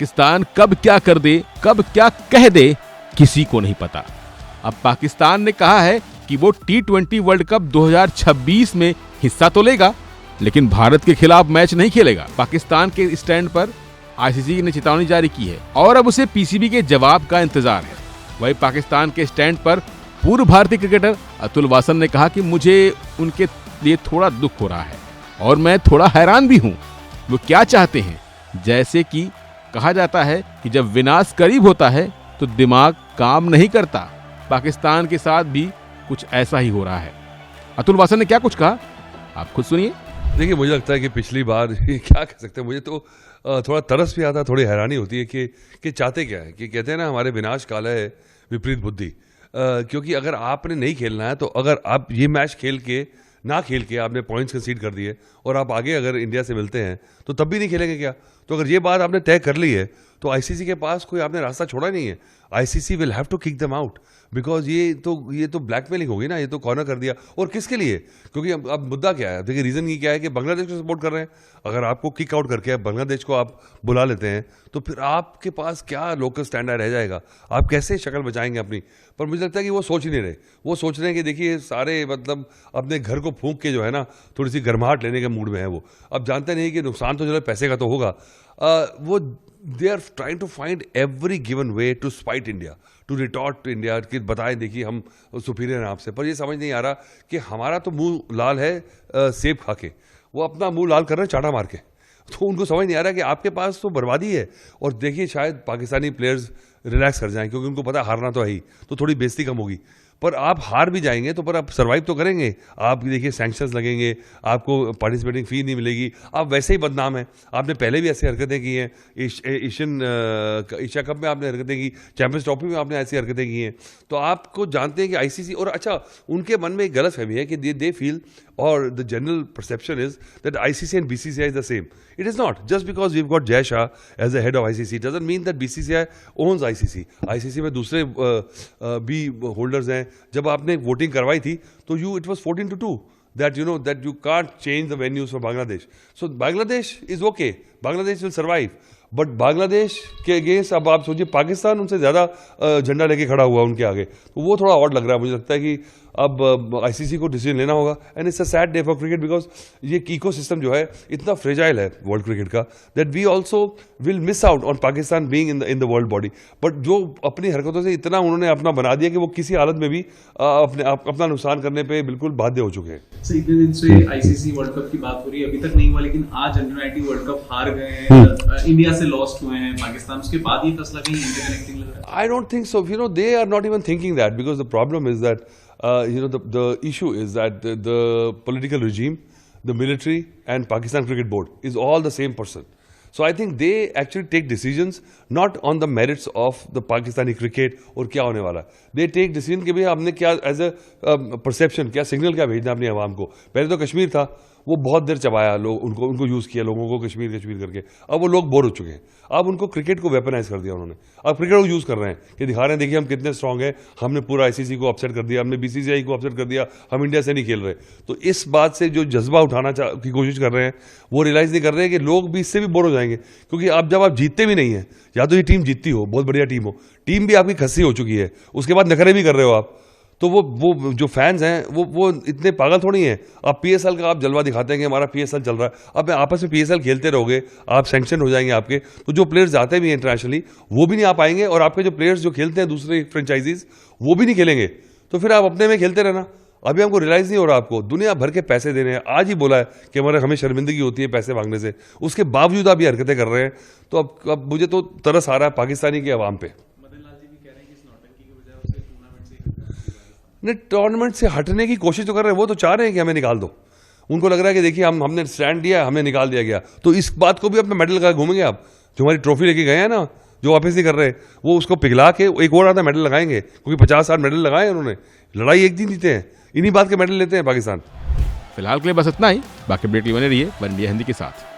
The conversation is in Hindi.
पाकिस्तान कब क्या कर दे, कब क्या कह दे, किसी को नहीं पता। अब पाकिस्तान ने कहा है कि वो T20 वर्ल्ड कप 2026 में हिस्सा तो लेगा, लेकिन भारत के खिलाफ मैच नहीं खेलेगा। पाकिस्तान के स्टैंड पर आईसीसी ने चेतावनी जारी की है और अब उसे पीसीबी के जवाब का इंतजार है। वही पाकिस्तान के स्टैंड पर पूर्व भारतीय क्रिकेटर अतुल वासन ने कहा कि मुझे उनके लिए थोड़ा दुख हो रहा है और मैं थोड़ा हैरान भी हूं। वो क्या चाहते हैं? जैसे कि कहा जाता है कि जब विनाश करीब होता है तो दिमाग काम नहीं करता। पाकिस्तान के साथ भी कुछ ऐसा ही हो रहा है। अतुल वासन ने क्या कुछ कहा, आप खुद सुनिए। देखिए, मुझे लगता है कि पिछली बार क्या कह सकते हैं, मुझे तो थोड़ा तरस भी आता है, थोड़ी हैरानी होती है कि चाहते क्या है। कि कहते हैं ना, हमारे विनाश काल है विपरीत बुद्धि। क्योंकि अगर आपने नहीं खेलना है तो अगर आप ये मैच ना खेल के आपने पॉइंट्स कंसीड कर दिए और आप आगे अगर इंडिया से मिलते हैं तो तब भी नहीं खेलेंगे क्या? तो अगर ये बात आपने तय कर ली है तो आईसीसी के पास कोई आपने रास्ता छोड़ा नहीं है। ICC will have to kick them out because ये तो ब्लैकमेलिंग होगी ना, ये तो कॉर्नर कर दिया। और किसके लिए? क्योंकि अब मुद्दा क्या है, देखिए रीजन ये क्या है कि बांग्लादेश को सपोर्ट कर रहे हैं। अगर आपको किक आउट करके बांग्लादेश को आप बुला लेते हैं तो फिर आपके पास क्या लोकल स्टैंडर्ड रह जाएगा? आप कैसे शक्ल बचाएंगे अपनी? पर मुझे लगता है कि वो सोच ही नहीं रहे। वो सोच रहे हैं कि देखिए सारे मतलब अपने घर को फूंक के जो है ना थोड़ी सी गर्माहट लेने के मूड में है वो। अब जानते नहीं कि नुकसान तो चलो पैसे का तो होगा। वो they are trying to find every given way to spite India, to retort India कि बताएं देखिए हम सुपीरियर हैं आपसे। पर ये समझ नहीं आ रहा कि हमारा तो मुंह लाल है सेब खा के, वो अपना मुंह लाल कर रहे हैं चाटा मार के। तो उनको समझ नहीं आ रहा कि आपके पास तो बर्बादी है। और देखिए शायद पाकिस्तानी प्लेयर्स रिलैक्स कर जाएं क्योंकि उनको पता है हारना तो है ही, तो थोड़ी बेइज्जती कम होगी। पर आप हार भी जाएंगे तो पर आप सर्वाइव तो करेंगे। आप देखिए सैंक्शंस लगेंगे, आपको पार्टिसिपेटिंग फी नहीं मिलेगी, आप वैसे ही बदनाम हैं। आपने पहले भी ऐसी हरकतें की हैं, एशिया कप में आपने हरकतें की, चैंपियंस ट्रॉफी में आपने ऐसी हरकतें की हैं। तो आपको जानते हैं कि आईसीसी और अच्छा उनके मन में एक गलत फहमी है कि दे फील और the general perception is that ICC and BCCI is the same. It is not. Just because we've got Jay Shah as the head of ICC doesn't mean that BCCI owns ICC. ICC में दूसरे भी होल्डर्स हैं. जब आपने वोटिंग करवाई थी तो it was 14-2 that that you can't change the venues for Bangladesh. So Bangladesh is okay. Bangladesh will survive. But Bangladesh के अगेंस्ट अब आप सोचिए पाकिस्तान उनसे ज़्यादा झंडा लेके खड़ा हुआ उनके आगे, तो वो थोड़ा ऑड लग रहा है. मुझे लगता है कि अब आईसीसी को डिसीजन लेना होगा. And it's a sad day for cricket because ये इकोसिस्टम जो है इतना फ्रेजाइल है वर्ल्ड क्रिकेट का that we also will miss out on Pakistan being in the world body. But जो अपनी हरकतों से इतना उन्होंने अपना बना दिया कि वो किसी हालत में भी अपना नुकसान करने पर बिल्कुल बाध्य हो चुके हैं. इतने दिन से आईसीसी वर्ल्ड कप की बात हो रही है, अभी तक नहीं हुआ, लेकिन आज अंडर-19 वर्ल्ड कप हार गए हैं, इंडिया से लॉस्ट हुए हैं पाकिस्तान. उसके बाद ये फैसला कहीं इंटरकनेक्टिंग लग रहा है. I don't think so. They are not even thinking that because the problem is that the issue is that the political regime, the military, and Pakistan Cricket Board is all the same person. So I think they actually take decisions not on the merits of the Pakistani cricket और क्या होने वाला. They take decision कि भाई हमने क्या as a perception, क्या signal क्या भेजना अपनी आवाम को. पहले तो कश्मीर था, वो बहुत देर चबाया, लोग उनको यूज़ किया लोगों को कश्मीर करके. अब वो लोग बोर हो चुके हैं. अब उनको क्रिकेट को वेपनाइज कर दिया उन्होंने. अब क्रिकेट को यूज़ कर रहे हैं कि दिखा रहे हैं देखिए हम कितने स्ट्रांग हैं, हमने पूरा आईसीसी को अपसेट कर दिया, हमने बीसीसीआई को अपसेट कर दिया, हम इंडिया से नहीं खेल रहे. तो इस बात से जो जज्बा उठाना की कोशिश कर रहे हैं वो रियलाइज़ नहीं कर रहे हैं कि लोग भी इससे भी बोर हो जाएंगे. क्योंकि अब जब आप जीतते भी नहीं हैं, या तो ये टीम जीतती हो, बहुत बढ़िया टीम हो, टीम भी आपकी खस्सी हो चुकी है, उसके बाद नखरे भी कर रहे हो आप, तो वो जो फैंस हैं वो इतने पागल थोड़ी हैं. आप पीएसएल का आप जलवा दिखाते हैं कि हमारा पीएसएल चल रहा है. अब आपस में पीएसएल खेलते रहोगे, आप सैंक्शन हो जाएंगे आपके, तो जो प्लेयर्स जाते भी हैं इंटरनेशनली वो भी नहीं आ पाएंगे, और आपके जो प्लेयर्स जो खेलते हैं दूसरे फ्रेंचाइजीज वो भी नहीं खेलेंगे. तो फिर आप अपने में खेलते रहना. अभी हमको रियलाइज़ नहीं हो रहा, आपको दुनिया भर के पैसे देने हैं. आज ही बोला है कि हमें शर्मिंदगी होती है पैसे मांगने से, उसके बावजूद आप ये हरकतें कर रहे हैं. तो अब मुझे तो तरस आ रहा है पाकिस्तानी की आवाम पे. नहीं, टूर्नामेंट से हटने की कोशिश तो कर रहे हैं, वो तो चाह रहे हैं कि हमें निकाल दो. उनको लग रहा है कि देखिए हमने स्टैंड दिया, हमें निकाल दिया गया. तो इस बात को भी अपना मेडल लगा घूमेंगे आप. जो हमारी ट्रॉफी लेके गए हैं ना, जो वापस नहीं कर रहे, वो उसको पिघला के एक और आता मेडल लगाएंगे, क्योंकि 50-60 मेडल लगाए उन्होंने. लड़ाई एक दिन जीते हैं, इन्हीं बात के मेडल लेते हैं पाकिस्तान. फिलहाल के लिए बस इतना ही. बाकी अपडेट बने रहिए वन इंडिया हिंदी के साथ.